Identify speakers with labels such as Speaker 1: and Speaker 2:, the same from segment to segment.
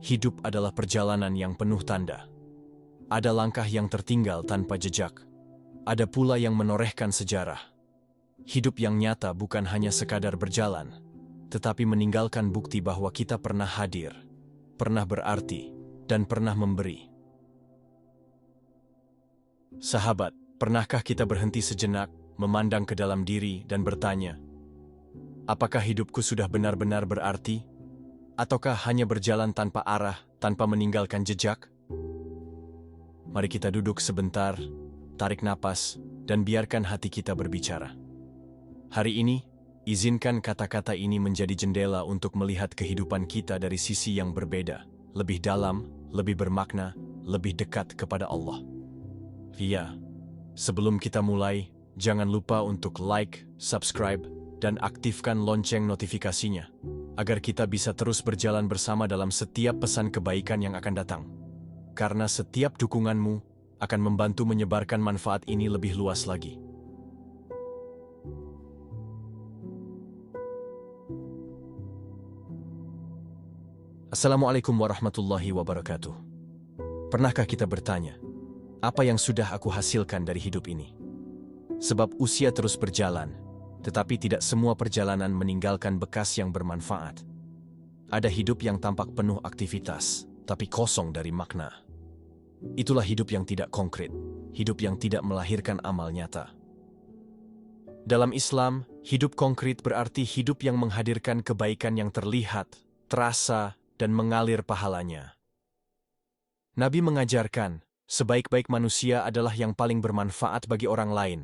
Speaker 1: hidup adalah perjalanan yang penuh tanda. Ada langkah yang tertinggal tanpa jejak. Ada pula yang menorehkan sejarah. Hidup yang nyata bukan hanya sekadar berjalan, tetapi meninggalkan bukti bahwa kita pernah hadir, pernah berarti, dan pernah memberi. Sahabat, pernahkah kita berhenti sejenak, memandang ke dalam diri dan bertanya, apakah hidupku sudah benar-benar berarti? Ataukah hanya berjalan tanpa arah, tanpa meninggalkan jejak? Mari kita duduk sebentar, tarik napas, dan biarkan hati kita berbicara. Hari ini, izinkan kata-kata ini menjadi jendela untuk melihat kehidupan kita dari sisi yang berbeda, lebih dalam, lebih bermakna, lebih dekat kepada Allah. Iya, sebelum kita mulai, jangan lupa untuk like, subscribe, dan aktifkan lonceng notifikasinya, agar kita bisa terus berjalan bersama dalam setiap pesan kebaikan yang akan datang. Karena setiap dukunganmu akan membantu menyebarkan manfaat ini lebih luas lagi. Assalamualaikum warahmatullahi wabarakatuh. Pernahkah kita bertanya, apa yang sudah aku hasilkan dari hidup ini? Sebab usia terus berjalan, tetapi tidak semua perjalanan meninggalkan bekas yang bermanfaat. Ada hidup yang tampak penuh aktivitas, tapi kosong dari makna. Itulah hidup yang tidak konkret, hidup yang tidak melahirkan amal nyata. Dalam Islam, hidup konkret berarti hidup yang menghadirkan kebaikan yang terlihat, terasa, dan mengalir pahalanya. Nabi mengajarkan, sebaik-baik manusia adalah yang paling bermanfaat bagi orang lain.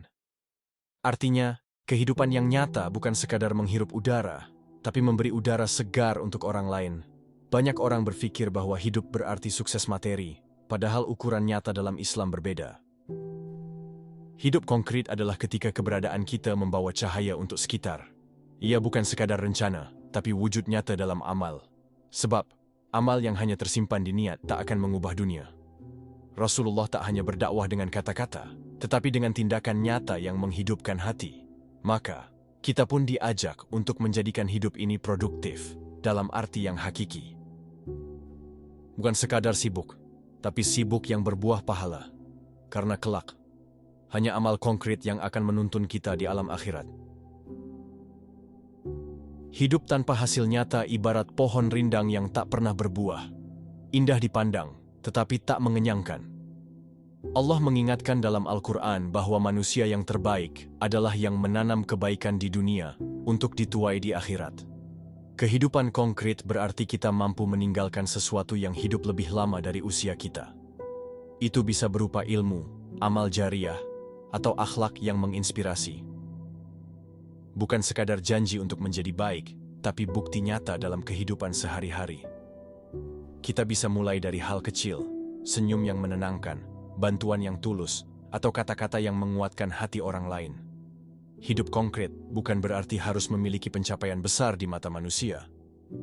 Speaker 1: Artinya, kehidupan yang nyata bukan sekadar menghirup udara, tapi memberi udara segar untuk orang lain. Banyak orang berpikir bahwa hidup berarti sukses materi, padahal ukuran nyata dalam Islam berbeda. Hidup konkret adalah ketika keberadaan kita membawa cahaya untuk sekitar. Ia bukan sekadar rencana, tapi wujud nyata dalam amal. Sebab, amal yang hanya tersimpan di niat tak akan mengubah dunia. Rasulullah tak hanya berdakwah dengan kata-kata, tetapi dengan tindakan nyata yang menghidupkan hati. Maka, kita pun diajak untuk menjadikan hidup ini produktif, dalam arti yang hakiki. Bukan sekadar sibuk, tapi sibuk yang berbuah pahala. Karena kelak, hanya amal konkret yang akan menuntun kita di alam akhirat. Hidup tanpa hasil nyata ibarat pohon rindang yang tak pernah berbuah. Indah dipandang, tetapi tak mengenyangkan. Allah mengingatkan dalam Al-Quran bahwa manusia yang terbaik adalah yang menanam kebaikan di dunia untuk dituai di akhirat. Kehidupan konkret berarti kita mampu meninggalkan sesuatu yang hidup lebih lama dari usia kita. Itu bisa berupa ilmu, amal jariah, atau akhlak yang menginspirasi. Bukan sekadar janji untuk menjadi baik, tapi bukti nyata dalam kehidupan sehari-hari. Kita bisa mulai dari hal kecil, senyum yang menenangkan, bantuan yang tulus, atau kata-kata yang menguatkan hati orang lain. Hidup konkret bukan berarti harus memiliki pencapaian besar di mata manusia,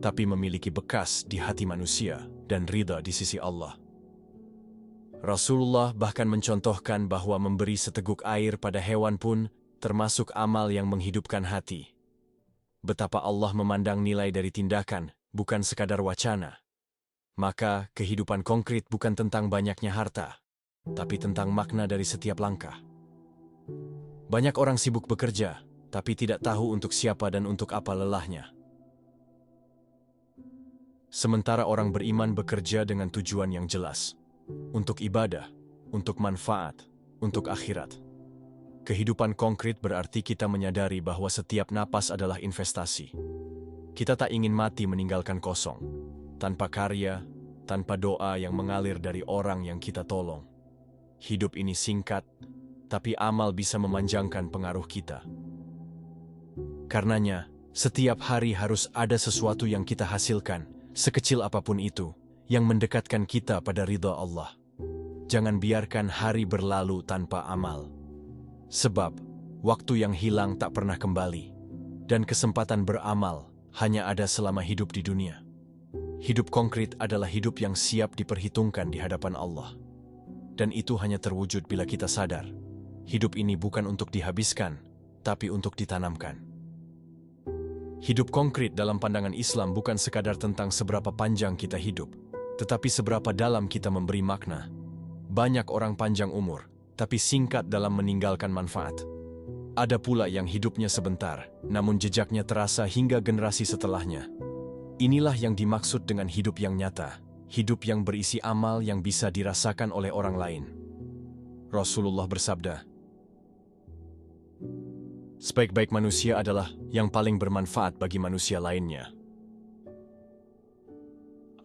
Speaker 1: tapi memiliki bekas di hati manusia dan ridha di sisi Allah. Rasulullah bahkan mencontohkan bahwa memberi seteguk air pada hewan pun termasuk amal yang menghidupkan hati. Betapa Allah memandang nilai dari tindakan, bukan sekadar wacana. Maka, kehidupan konkret bukan tentang banyaknya harta, tapi tentang makna dari setiap langkah. Banyak orang sibuk bekerja, tapi tidak tahu untuk siapa dan untuk apa lelahnya. Sementara orang beriman bekerja dengan tujuan yang jelas, untuk ibadah, untuk manfaat, untuk akhirat. Kehidupan konkret berarti kita menyadari bahwa setiap napas adalah investasi. Kita tak ingin mati meninggalkan kosong, tanpa karya, tanpa doa yang mengalir dari orang yang kita tolong. Hidup ini singkat, tapi amal bisa memanjangkan pengaruh kita. Karenanya, setiap hari harus ada sesuatu yang kita hasilkan, sekecil apapun itu, yang mendekatkan kita pada ridha Allah. Jangan biarkan hari berlalu tanpa amal. Sebab, waktu yang hilang tak pernah kembali, dan kesempatan beramal hanya ada selama hidup di dunia. Hidup konkret adalah hidup yang siap diperhitungkan di hadapan Allah. Dan itu hanya terwujud bila kita sadar, hidup ini bukan untuk dihabiskan, tapi untuk ditanamkan. Hidup konkret dalam pandangan Islam bukan sekadar tentang seberapa panjang kita hidup, tetapi seberapa dalam kita memberi makna. Banyak orang panjang umur, tapi singkat dalam meninggalkan manfaat. Ada pula yang hidupnya sebentar, namun jejaknya terasa hingga generasi setelahnya. Inilah yang dimaksud dengan hidup yang nyata, hidup yang berisi amal yang bisa dirasakan oleh orang lain. Rasulullah bersabda, "Sebaik-baik manusia adalah yang paling bermanfaat bagi manusia lainnya."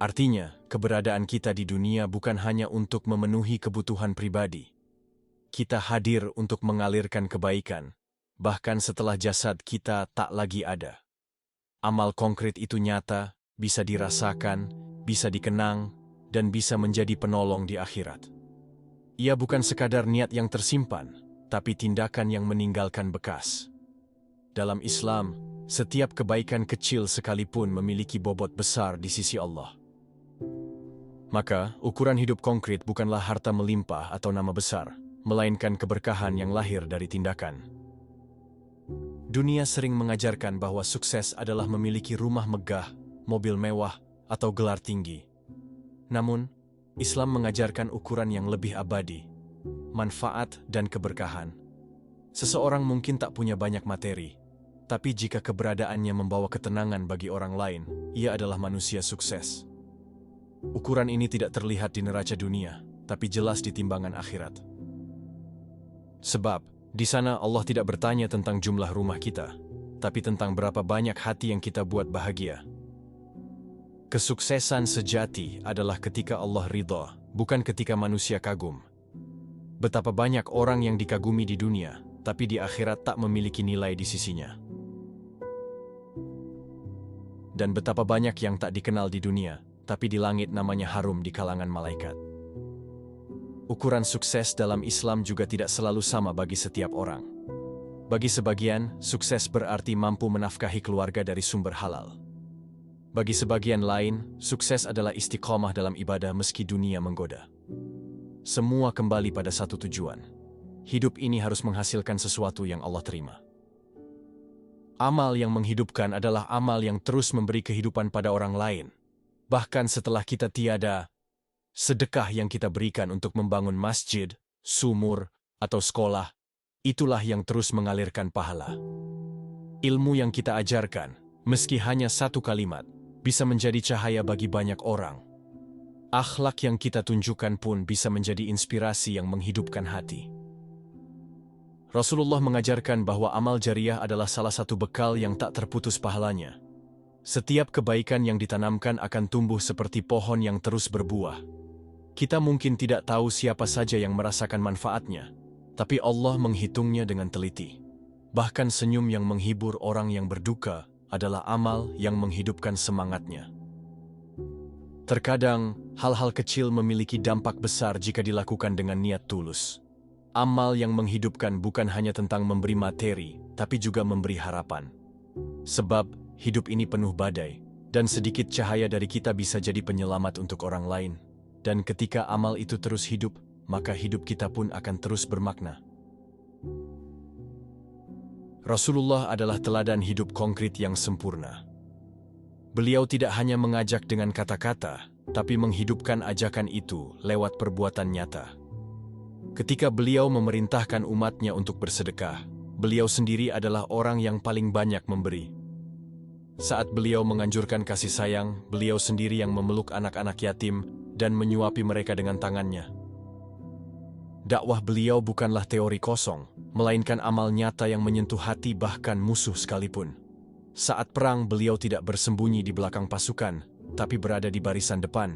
Speaker 1: Artinya, keberadaan kita di dunia bukan hanya untuk memenuhi kebutuhan pribadi. Kita hadir untuk mengalirkan kebaikan, bahkan setelah jasad kita tak lagi ada. Amal konkret itu nyata, bisa dirasakan, bisa dikenang, dan bisa menjadi penolong di akhirat. Ia bukan sekadar niat yang tersimpan, tapi tindakan yang meninggalkan bekas. Dalam Islam, setiap kebaikan kecil sekalipun memiliki bobot besar di sisi Allah. Maka, ukuran hidup konkret bukanlah harta melimpah atau nama besar, melainkan keberkahan yang lahir dari tindakan. Dunia sering mengajarkan bahwa sukses adalah memiliki rumah megah, mobil mewah, atau gelar tinggi. Namun, Islam mengajarkan ukuran yang lebih abadi, manfaat dan keberkahan. Seseorang mungkin tak punya banyak materi, tapi jika keberadaannya membawa ketenangan bagi orang lain, ia adalah manusia sukses. Ukuran ini tidak terlihat di neraca dunia, tapi jelas di timbangan akhirat. Sebab, di sana Allah tidak bertanya tentang jumlah rumah kita, tapi tentang berapa banyak hati yang kita buat bahagia. Kesuksesan sejati adalah ketika Allah ridha, bukan ketika manusia kagum. Betapa banyak orang yang dikagumi di dunia, tapi di akhirat tak memiliki nilai di sisinya. Dan betapa banyak yang tak dikenal di dunia, tapi di langit namanya harum di kalangan malaikat. Ukuran sukses dalam Islam juga tidak selalu sama bagi setiap orang. Bagi sebagian, sukses berarti mampu menafkahi keluarga dari sumber halal. Bagi sebagian lain, sukses adalah istiqomah dalam ibadah meski dunia menggoda. Semua kembali pada satu tujuan. Hidup ini harus menghasilkan sesuatu yang Allah terima. Amal yang menghidupkan adalah amal yang terus memberi kehidupan pada orang lain. Bahkan setelah kita tiada, sedekah yang kita berikan untuk membangun masjid, sumur, atau sekolah, itulah yang terus mengalirkan pahala. Ilmu yang kita ajarkan, meski hanya satu kalimat, bisa menjadi cahaya bagi banyak orang. Akhlak yang kita tunjukkan pun bisa menjadi inspirasi yang menghidupkan hati. Rasulullah mengajarkan bahwa amal jariah adalah salah satu bekal yang tak terputus pahalanya. Setiap kebaikan yang ditanamkan akan tumbuh seperti pohon yang terus berbuah. Kita mungkin tidak tahu siapa saja yang merasakan manfaatnya, tapi Allah menghitungnya dengan teliti. Bahkan senyum yang menghibur orang yang berduka adalah amal yang menghidupkan semangatnya. Terkadang, hal-hal kecil memiliki dampak besar jika dilakukan dengan niat tulus. Amal yang menghidupkan bukan hanya tentang memberi materi, tapi juga memberi harapan. Sebab, hidup ini penuh badai, dan sedikit cahaya dari kita bisa jadi penyelamat untuk orang lain. Dan ketika amal itu terus hidup, maka hidup kita pun akan terus bermakna. Rasulullah adalah teladan hidup konkret yang sempurna. Beliau tidak hanya mengajak dengan kata-kata, tapi menghidupkan ajakan itu lewat perbuatan nyata. Ketika beliau memerintahkan umatnya untuk bersedekah, beliau sendiri adalah orang yang paling banyak memberi. Saat beliau menganjurkan kasih sayang, beliau sendiri yang memeluk anak-anak yatim dan menyuapi mereka dengan tangannya. Dakwah beliau bukanlah teori kosong, melainkan amal nyata yang menyentuh hati bahkan musuh sekalipun. Saat perang, beliau tidak bersembunyi di belakang pasukan, tapi berada di barisan depan.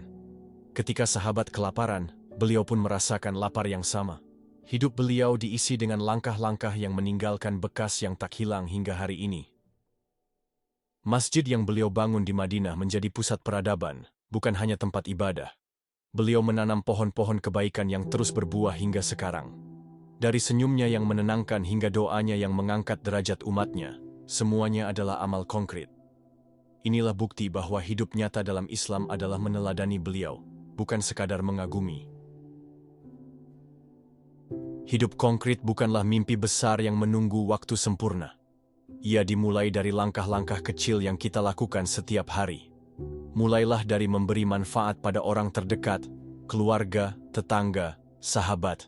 Speaker 1: Ketika sahabat kelaparan, beliau pun merasakan lapar yang sama. Hidup beliau diisi dengan langkah-langkah yang meninggalkan bekas yang tak hilang hingga hari ini. Masjid yang beliau bangun di Madinah menjadi pusat peradaban, bukan hanya tempat ibadah. Beliau menanam pohon-pohon kebaikan yang terus berbuah hingga sekarang. Dari senyumnya yang menenangkan hingga doanya yang mengangkat derajat umatnya, semuanya adalah amal konkret. Inilah bukti bahwa hidup nyata dalam Islam adalah meneladani beliau, bukan sekadar mengagumi. Hidup konkret bukanlah mimpi besar yang menunggu waktu sempurna. Ia dimulai dari langkah-langkah kecil yang kita lakukan setiap hari. Mulailah dari memberi manfaat pada orang terdekat, keluarga, tetangga, sahabat.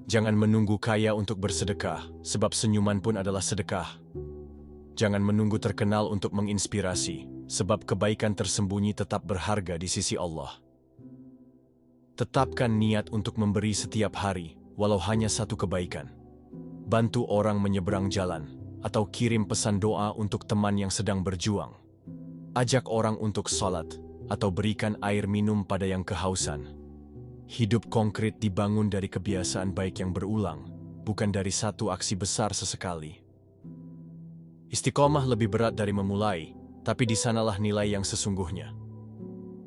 Speaker 1: Jangan menunggu kaya untuk bersedekah, sebab senyuman pun adalah sedekah. Jangan menunggu terkenal untuk menginspirasi, sebab kebaikan tersembunyi tetap berharga di sisi Allah. Tetapkan niat untuk memberi setiap hari, walau hanya satu kebaikan. Bantu orang menyeberang jalan, atau kirim pesan doa untuk teman yang sedang berjuang. Ajak orang untuk sholat, atau berikan air minum pada yang kehausan. Hidup konkret dibangun dari kebiasaan baik yang berulang, bukan dari satu aksi besar sesekali. Istiqomah lebih berat dari memulai, tapi di sanalah nilai yang sesungguhnya.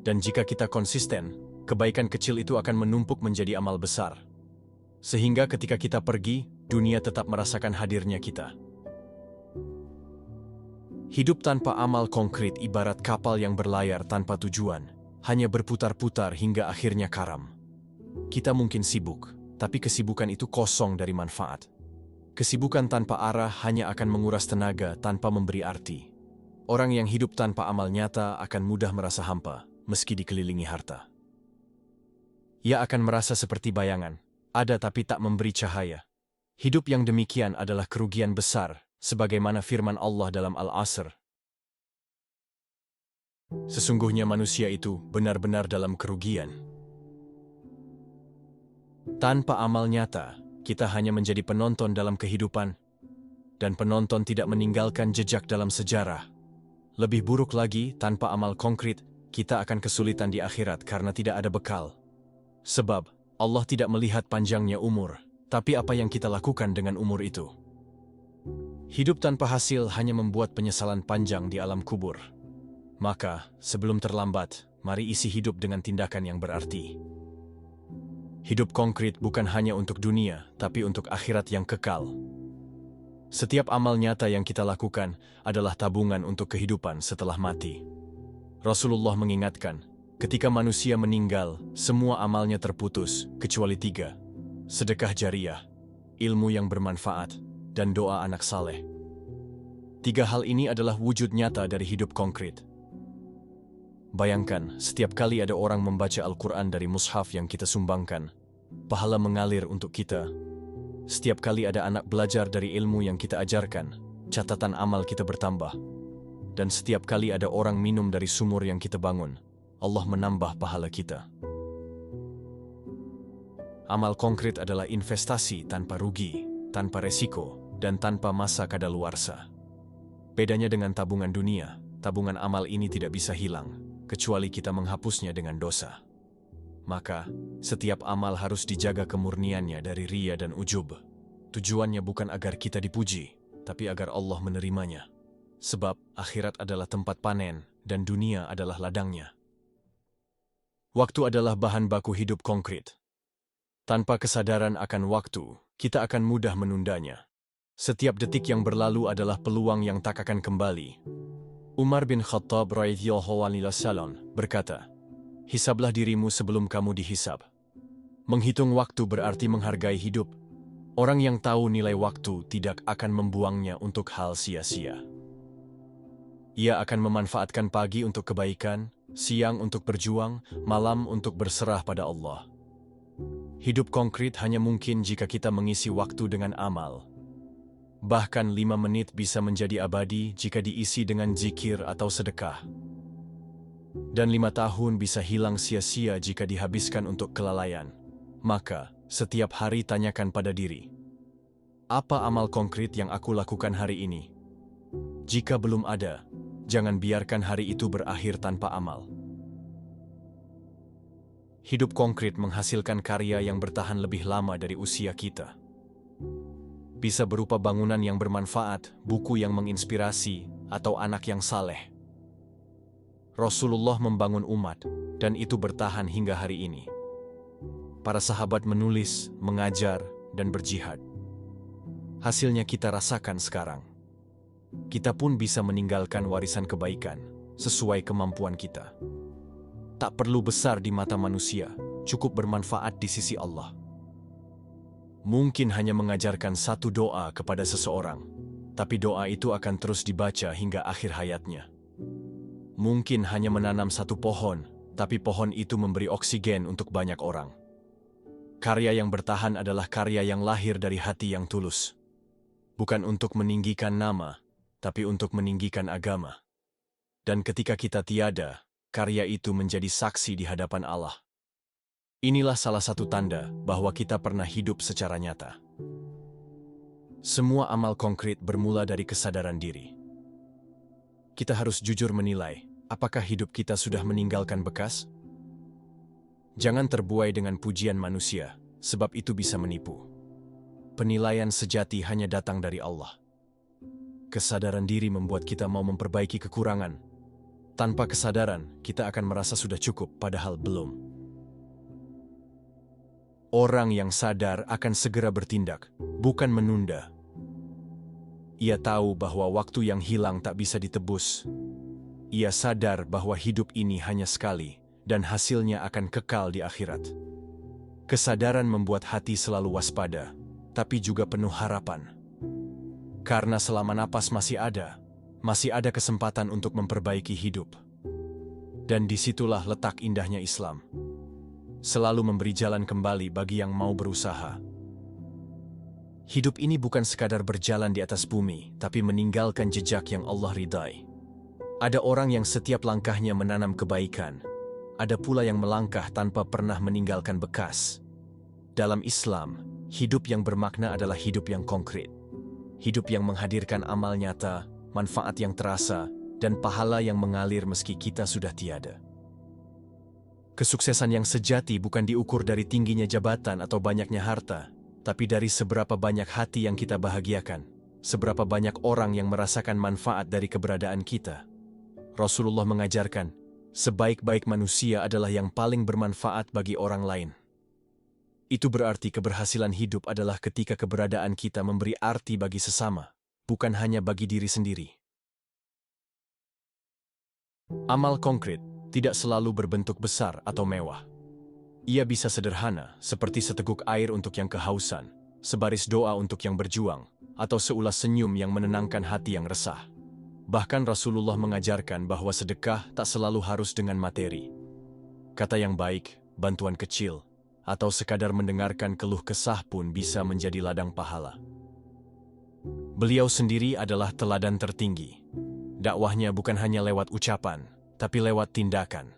Speaker 1: Dan jika kita konsisten, kebaikan kecil itu akan menumpuk menjadi amal besar. Sehingga ketika kita pergi, dunia tetap merasakan hadirnya kita. Hidup tanpa amal konkret ibarat kapal yang berlayar tanpa tujuan, hanya berputar-putar hingga akhirnya karam. Kita mungkin sibuk, tapi kesibukan itu kosong dari manfaat. Kesibukan tanpa arah hanya akan menguras tenaga tanpa memberi arti. Orang yang hidup tanpa amal nyata akan mudah merasa hampa, meski dikelilingi harta. Ia akan merasa seperti bayangan, ada tapi tak memberi cahaya. Hidup yang demikian adalah kerugian besar, sebagaimana firman Allah dalam Al-Asr. Sesungguhnya manusia itu benar-benar dalam kerugian. Tanpa amal nyata, kita hanya menjadi penonton dalam kehidupan, dan penonton tidak meninggalkan jejak dalam sejarah. Lebih buruk lagi, tanpa amal konkret, kita akan kesulitan di akhirat karena tidak ada bekal. Sebab, Allah tidak melihat panjangnya umur, tapi apa yang kita lakukan dengan umur itu. Hidup tanpa hasil hanya membuat penyesalan panjang di alam kubur. Maka, sebelum terlambat, mari isi hidup dengan tindakan yang berarti. Hidup konkret bukan hanya untuk dunia, tapi untuk akhirat yang kekal. Setiap amal nyata yang kita lakukan adalah tabungan untuk kehidupan setelah mati. Rasulullah mengingatkan, ketika manusia meninggal, semua amalnya terputus, kecuali 3. Sedekah jariyah, ilmu yang bermanfaat, dan doa anak saleh. 3 hal ini adalah wujud nyata dari hidup konkret. Bayangkan, setiap kali ada orang membaca Al-Quran dari mushaf yang kita sumbangkan, pahala mengalir untuk kita. Setiap kali ada anak belajar dari ilmu yang kita ajarkan, catatan amal kita bertambah. Dan setiap kali ada orang minum dari sumur yang kita bangun, Allah menambah pahala kita. Amal konkret adalah investasi tanpa rugi, tanpa resiko, dan tanpa masa kadaluarsa. Bedanya dengan tabungan dunia, tabungan amal ini tidak bisa hilang, kecuali kita menghapusnya dengan dosa. Maka, setiap amal harus dijaga kemurniannya dari riya dan ujub. Tujuannya bukan agar kita dipuji, tapi agar Allah menerimanya. Sebab, akhirat adalah tempat panen, dan dunia adalah ladangnya. Waktu adalah bahan baku hidup konkret. Tanpa kesadaran akan waktu, kita akan mudah menundanya. Setiap detik yang berlalu adalah peluang yang tak akan kembali. Umar bin Khattab radhiyallahu anhu berkata, "Hisablah dirimu sebelum kamu dihisab." Menghitung waktu berarti menghargai hidup. Orang yang tahu nilai waktu tidak akan membuangnya untuk hal sia-sia. Ia akan memanfaatkan pagi untuk kebaikan, siang untuk berjuang, malam untuk berserah pada Allah. Hidup konkret hanya mungkin jika kita mengisi waktu dengan amal. Bahkan 5 menit bisa menjadi abadi jika diisi dengan zikir atau sedekah. Dan 5 tahun bisa hilang sia-sia jika dihabiskan untuk kelalaian. Maka, setiap hari tanyakan pada diri, apa amal konkret yang aku lakukan hari ini? Jika belum ada, jangan biarkan hari itu berakhir tanpa amal. Hidup konkret menghasilkan karya yang bertahan lebih lama dari usia kita. Bisa berupa bangunan yang bermanfaat, buku yang menginspirasi, atau anak yang saleh. Rasulullah membangun umat, dan itu bertahan hingga hari ini. Para sahabat menulis, mengajar, dan berjihad. Hasilnya kita rasakan sekarang. Kita pun bisa meninggalkan warisan kebaikan, sesuai kemampuan kita. Tak perlu besar di mata manusia, cukup bermanfaat di sisi Allah. Mungkin hanya mengajarkan satu doa kepada seseorang, tapi doa itu akan terus dibaca hingga akhir hayatnya. mungkin hanya menanam satu pohon, tapi pohon itu memberi oksigen untuk banyak orang. Karya yang bertahan adalah karya yang lahir dari hati yang tulus. Bukan untuk meninggikan nama, tapi untuk meninggikan agama. Dan ketika kita tiada, karya itu menjadi saksi di hadapan Allah. Inilah salah satu tanda bahwa kita pernah hidup secara nyata. Semua amal konkret bermula dari kesadaran diri. Kita harus jujur menilai, apakah hidup kita sudah meninggalkan bekas? Jangan terbuai dengan pujian manusia, sebab itu bisa menipu. Penilaian sejati hanya datang dari Allah. Kesadaran diri membuat kita mau memperbaiki kekurangan. Tanpa kesadaran, kita akan merasa sudah cukup, padahal belum. Orang yang sadar akan segera bertindak, bukan menunda. Ia tahu bahwa waktu yang hilang tak bisa ditebus. Ia sadar bahwa hidup ini hanya sekali, dan hasilnya akan kekal di akhirat. Kesadaran membuat hati selalu waspada, tapi juga penuh harapan. Karena selama napas masih ada kesempatan untuk memperbaiki hidup. Dan disitulah letak indahnya Islam. Selalu memberi jalan kembali bagi yang mau berusaha. Hidup ini bukan sekadar berjalan di atas bumi, tapi meninggalkan jejak yang Allah ridai. Ada orang yang setiap langkahnya menanam kebaikan. Ada pula yang melangkah tanpa pernah meninggalkan bekas. Dalam Islam, hidup yang bermakna adalah hidup yang konkret. Hidup yang menghadirkan amal nyata, manfaat yang terasa, dan pahala yang mengalir meski kita sudah tiada. Kesuksesan yang sejati bukan diukur dari tingginya jabatan atau banyaknya harta, tapi dari seberapa banyak hati yang kita bahagiakan, seberapa banyak orang yang merasakan manfaat dari keberadaan kita. Rasulullah mengajarkan, sebaik-baik manusia adalah yang paling bermanfaat bagi orang lain. Itu berarti keberhasilan hidup adalah ketika keberadaan kita memberi arti bagi sesama, bukan hanya bagi diri sendiri. Amal konkret tidak selalu berbentuk besar atau mewah. Ia bisa sederhana, seperti seteguk air untuk yang kehausan, sebaris doa untuk yang berjuang, atau seulas senyum yang menenangkan hati yang resah. Bahkan Rasulullah mengajarkan bahwa sedekah tak selalu harus dengan materi. Kata yang baik, bantuan kecil, atau sekadar mendengarkan keluh kesah pun bisa menjadi ladang pahala. Beliau sendiri adalah teladan tertinggi. Dakwahnya bukan hanya lewat ucapan, tapi lewat tindakan.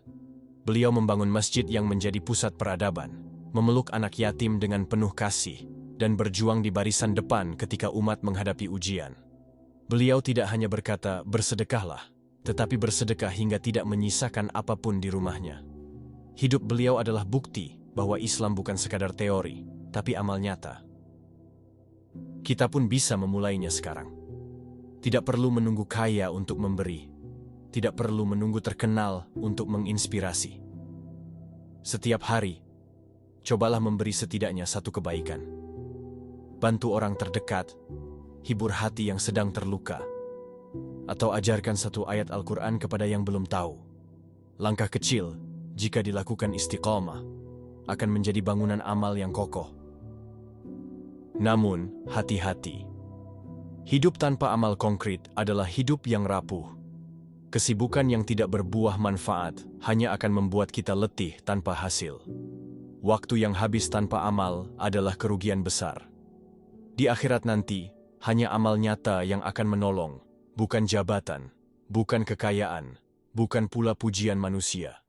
Speaker 1: Beliau membangun masjid yang menjadi pusat peradaban, memeluk anak yatim dengan penuh kasih, dan berjuang di barisan depan ketika umat menghadapi ujian. Beliau tidak hanya berkata, bersedekahlah, tetapi bersedekah hingga tidak menyisakan apapun di rumahnya. Hidup beliau adalah bukti bahwa Islam bukan sekadar teori, tapi amal nyata. Kita pun bisa memulainya sekarang. Tidak perlu menunggu kaya untuk memberi. Tidak perlu menunggu terkenal untuk menginspirasi. Setiap hari, cobalah memberi setidaknya satu kebaikan. Bantu orang terdekat, hibur hati yang sedang terluka, atau ajarkan satu ayat Al-Quran kepada yang belum tahu. Langkah kecil, jika dilakukan istiqamah, akan menjadi bangunan amal yang kokoh. Namun, hati-hati. Hidup tanpa amal konkret adalah hidup yang rapuh. Kesibukan yang tidak berbuah manfaat hanya akan membuat kita letih tanpa hasil. Waktu yang habis tanpa amal adalah kerugian besar. Di akhirat nanti, hanya amal nyata yang akan menolong, bukan jabatan, bukan kekayaan, bukan pula pujian manusia.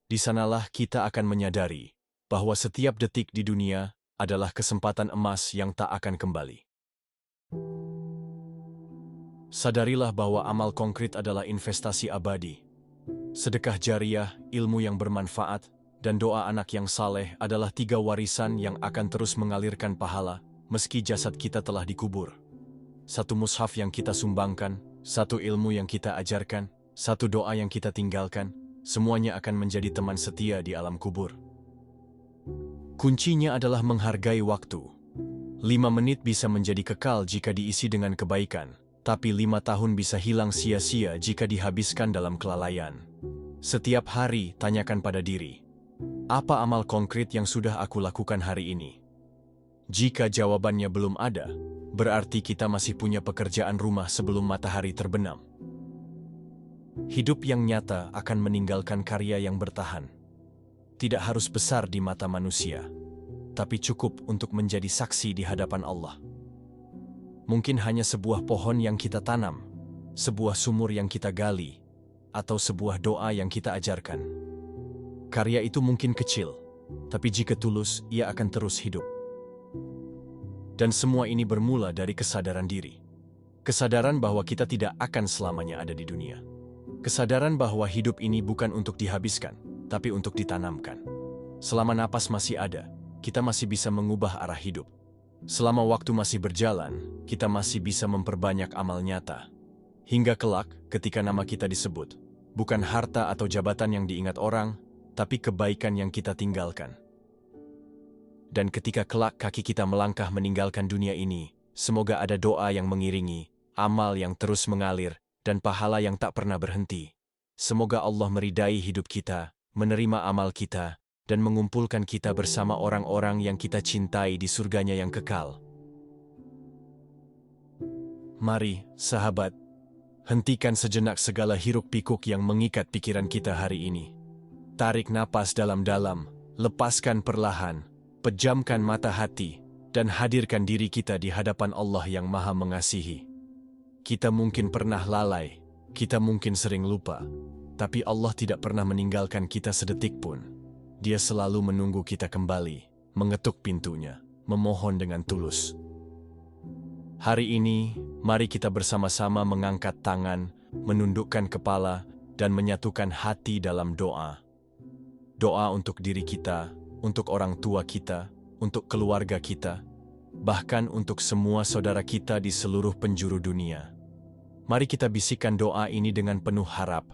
Speaker 1: Di sanalah kita akan menyadari bahwa setiap detik di dunia adalah kesempatan emas yang tak akan kembali. Sadarilah bahwa amal konkret adalah investasi abadi. Sedekah jariah, ilmu yang bermanfaat, dan doa anak yang saleh adalah 3 warisan yang akan terus mengalirkan pahala meski jasad kita telah dikubur. 1 mushaf yang kita sumbangkan, 1 ilmu yang kita ajarkan, 1 doa yang kita tinggalkan, semuanya akan menjadi teman setia di alam kubur. Kuncinya adalah menghargai waktu. 5 menit bisa menjadi kekal jika diisi dengan kebaikan. Tapi 5 tahun bisa hilang sia-sia jika dihabiskan dalam kelalaian. Setiap hari tanyakan pada diri, apa amal konkret yang sudah aku lakukan hari ini? Jika jawabannya belum ada, berarti kita masih punya pekerjaan rumah sebelum matahari terbenam. Hidup yang nyata akan meninggalkan karya yang bertahan. Tidak harus besar di mata manusia, tapi cukup untuk menjadi saksi di hadapan Allah. Mungkin hanya sebuah pohon yang kita tanam, sebuah sumur yang kita gali, atau sebuah doa yang kita ajarkan. Karya itu mungkin kecil, tapi jika tulus, ia akan terus hidup. Dan semua ini bermula dari kesadaran diri. Kesadaran bahwa kita tidak akan selamanya ada di dunia. Kesadaran bahwa hidup ini bukan untuk dihabiskan, tapi untuk ditanamkan. Selama napas masih ada, kita masih bisa mengubah arah hidup. Selama waktu masih berjalan, kita masih bisa memperbanyak amal nyata. Hingga kelak, ketika nama kita disebut, bukan harta atau jabatan yang diingat orang, tapi kebaikan yang kita tinggalkan. Dan ketika kelak kaki kita melangkah meninggalkan dunia ini, semoga ada doa yang mengiringi, amal yang terus mengalir, dan pahala yang tak pernah berhenti. Semoga Allah meridai hidup kita, menerima amal kita, dan mengumpulkan kita bersama orang-orang yang kita cintai di surganya yang kekal. Mari, sahabat, hentikan sejenak segala hiruk-pikuk yang mengikat pikiran kita hari ini. Tarik napas dalam-dalam, lepaskan perlahan, pejamkan mata hati, dan hadirkan diri kita di hadapan Allah yang Maha Mengasihi. Kita mungkin pernah lalai, kita mungkin sering lupa, tapi Allah tidak pernah meninggalkan kita sedetik pun. Dia selalu menunggu kita kembali, mengetuk pintunya, memohon dengan tulus. Hari ini, mari kita bersama-sama mengangkat tangan, menundukkan kepala, dan menyatukan hati dalam doa. Doa untuk diri kita, untuk orang tua kita, untuk keluarga kita, bahkan untuk semua saudara kita di seluruh penjuru dunia. Mari kita bisikkan doa ini dengan penuh harap.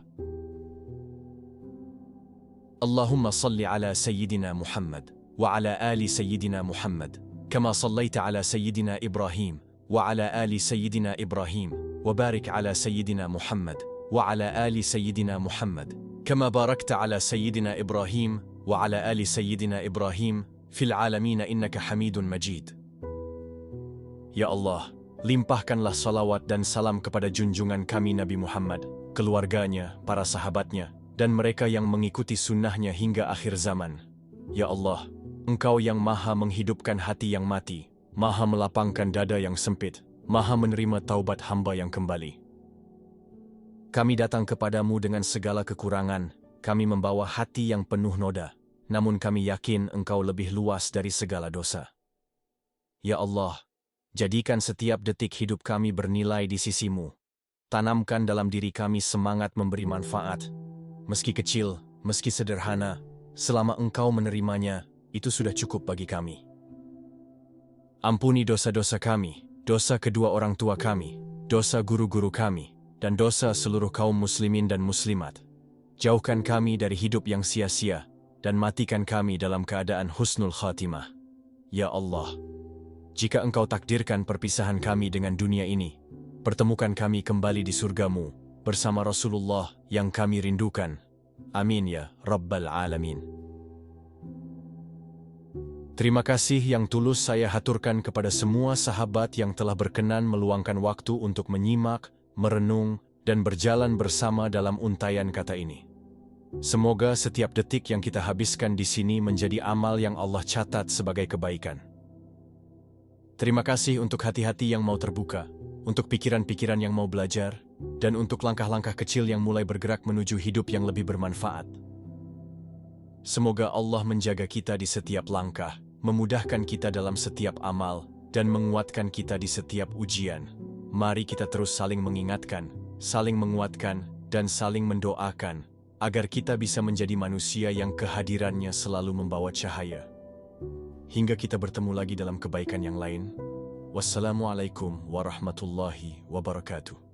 Speaker 1: Allahumma salli ala Sayyidina Muhammad, wa ala ali Sayyidina Muhammad, kama sallaita ala Sayyidina Ibrahim, wa ala ali Sayyidina Ibrahim, wa barik ala Sayyidina Muhammad, wa ala ali Sayyidina Muhammad, kama barakta ala Sayyidina Ibrahim, wa ala ali Sayyidina Ibrahim, fil alamina innaka hamidun majid. Ya Allah, limpahkanlah salawat dan salam kepada junjungan kami Nabi Muhammad, keluarganya, para sahabatnya, dan mereka yang mengikuti sunnahnya hingga akhir zaman. Ya Allah, Engkau yang maha menghidupkan hati yang mati, maha melapangkan dada yang sempit, maha menerima taubat hamba yang kembali. Kami datang kepadamu dengan segala kekurangan, kami membawa hati yang penuh noda, namun kami yakin Engkau lebih luas dari segala dosa. Ya Allah, jadikan setiap detik hidup kami bernilai di sisi-Mu. Tanamkan dalam diri kami semangat memberi manfaat. Meski kecil, meski sederhana, selama Engkau menerimanya, itu sudah cukup bagi kami. Ampuni dosa-dosa kami, dosa kedua orang tua kami, dosa guru-guru kami, dan dosa seluruh kaum muslimin dan muslimat. Jauhkan kami dari hidup yang sia-sia, dan matikan kami dalam keadaan husnul khatimah. Ya Allah, jika Engkau takdirkan perpisahan kami dengan dunia ini, pertemukan kami kembali di surga-Mu, bersama Rasulullah yang kami rindukan. Amin ya Rabbal Alamin. Terima kasih yang tulus saya haturkan kepada semua sahabat yang telah berkenan meluangkan waktu untuk menyimak, merenung, dan berjalan bersama dalam untaian kata ini. Semoga setiap detik yang kita habiskan di sini menjadi amal yang Allah catat sebagai kebaikan. Terima kasih untuk hati-hati yang mau terbuka, untuk pikiran-pikiran yang mau belajar, dan untuk langkah-langkah kecil yang mulai bergerak menuju hidup yang lebih bermanfaat. Semoga Allah menjaga kita di setiap langkah, memudahkan kita dalam setiap amal, dan menguatkan kita di setiap ujian. Mari kita terus saling mengingatkan, saling menguatkan, dan saling mendoakan, agar kita bisa menjadi manusia yang kehadirannya selalu membawa cahaya. Hingga kita bertemu lagi dalam kebaikan yang lain. Wassalamualaikum warahmatullahi wabarakatuh.